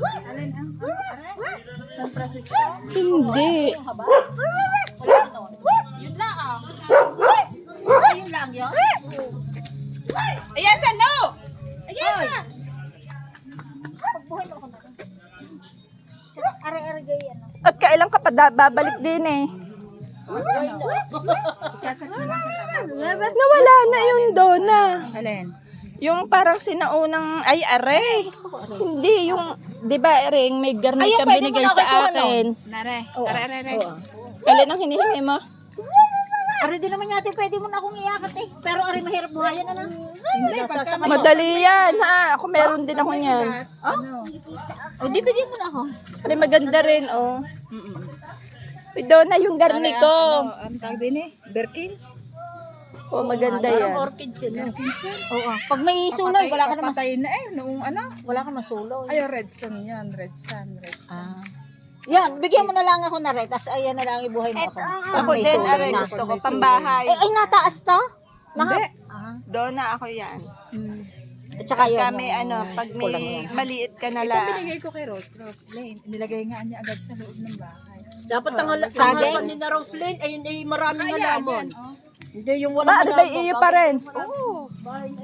Alin ang San Francisco? Hindi. Yun lang ah. Yun lang yun? Ayan sa no! Ayan sa! Pagbuhay mo ako na. Are-are gay ano. At kailan ka pa babalik din eh. Nawala na yung Donna. Alin? Yung parang sinaunang, ay are. Hindi, yung, di ba Ring, may garnet kang binigay sa akin. Nare. Are-are. Kailan ang hinihingi mo? Ari din naman natin pwede mo na akong iyakat eh. Pero ari mahirap buhayan na lang. Hindi, pagka may... Madali yan ha. Ako meron din ako niyan. Ano? O di bigyan mo na ako. Ay, maganda rin oh. Uy, Donna, yung garni ko. Ang tawag din eh? Birkins? Oh, maganda yan. Orchid siya. Oo. Pag may suloy, wala ka naman. Patay na eh. Noong ano? Wala ka masuloy. Ay, red sun yan. Red sun. Yan, bigyan mo na lang ako na rin. Tapos ayan na lang ibuhay mo ako. Ako May din, suloy are, na. gusto ko. Pambahay. Ay, nataas to? Hindi. Donna, ako yan. At saka yun. Kami, yung ano, pag kulang may yan. maliit ka na Ito lang. binigay ko kay Rose Lane. Nilagay nga niya agad sa loob ng bahay. Dapat ang Saging? halaman ni na Roslyn ay hindi maraming halaman. Oh. Hindi yung walang Ba, ano ba iyo pa rin? Oo.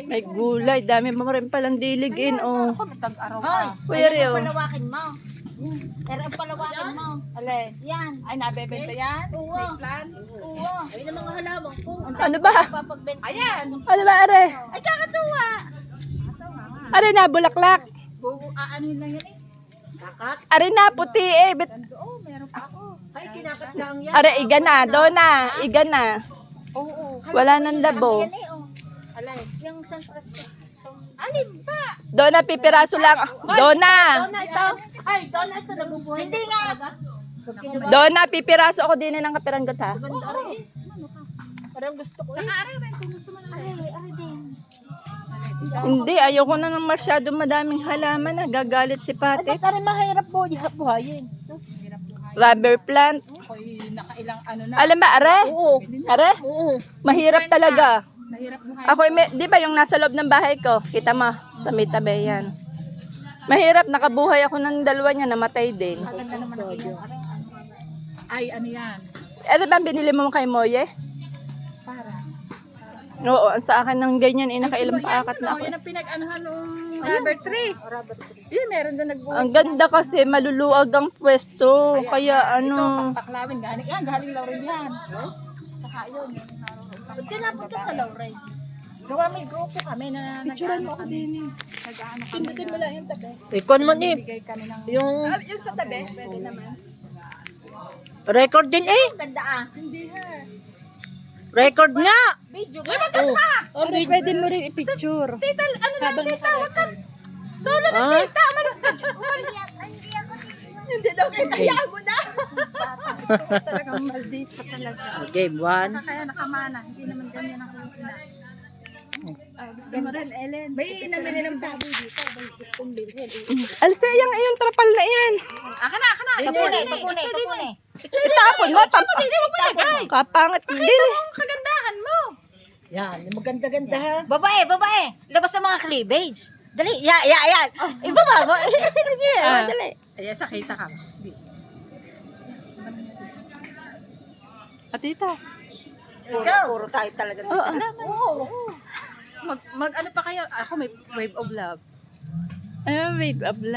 May gulay, dami mo rin palang diligin, oh. Tag-araw Hoy, ka. Pwede, ang oh. palawakin mo. Pero ang palawakin mo. Alin? Yan. Ay, nabebenta yan? Snake plant? Oo. Ayun ang mga halaman ko. Ano ba? Papagbenta. Ayan. Ano ba, are? Ay, kakatuwa. Are na, bulaklak. Aanin lang yan eh. Kakat. Are na, puti eh. Oo, meron pa ako. Ay, kinakat lang yan. Are, iga na, Donna, iga na. Oo. Wala nang labo. Yan eh, oh. Alin? Yung San Francisco. Alin pa? Donna, pipiraso lang. Donna! Donna ito. Ay, Donna ito nabubuhay. Hindi nga. Donna, pipiraso ako din ng kapiranggot ha. Parang gusto ko. Saka aray rin kung gusto mo na. Ay din. Hindi, ayoko na ng masyado madaming halaman. Nagagalit si Pati. Ba't rin mahirap buhayin? Rubber plant. Ako'y nakailang ano na. Alam ba, are? Oo. Are? Oo. Mahirap talaga. Mahirap buhay. Ako, di ba yung nasa loob ng bahay ko? Kita mo, sa may tabi yan. Mahirap, nakabuhay ako ng dalawa niya, namatay din. Maganda naman ako yung ay, ano yan? Ano ba ang binili mo kay Moye? Para. Oo, ang sa akin ng ganyan, nakailang paakat na Oh, ako. yan ang pinag-anuhan nung rubber tree. Yun, meron doon nagbukas. Ang ganda kasi, maluluwag ang pwesto. Kaya Ito, ano, paklawin. Galing yan, galing Laurel yan. Saka yun. Ba't ka napunta sa Laurel? Gawa may grupo kami na nag-ano kami. Nag-ano kami. pindutin mo lang yung tabi. Ikaw naman eh. Bigay kami ng... Yung Yung sa tabi, pwede naman. record din eh. Ganda ah. Hindi ha. Record nga. Video ba? Oh, Pwede mo rin i-picture. Tita, ano lang, tita, wag ka. Solo na, Ah? tita. Umalis ka. Umalis. Hindi daw kinayaan mo na. Talagang maldita talaga. Game 1. Kaya nakamana. Hindi naman ganyan ang ina. Ay, gusto mo rin, Ellen. May namili ng baboy dito. Alsa, yung trapal na yan. Aka na, aka na. Tapune. Itapon mo, kapangit din eh. Ang kagandahan mo. Yan, yung maganda-ganda ha. Babae. Labas sa mga cleavage. Dali, yan. Ibaba mo. Dali. Ay, sakita ka. Atita. Puro tayo talaga. Mag ano pa kayo? Ako may wave of love. Ay, wait, abla.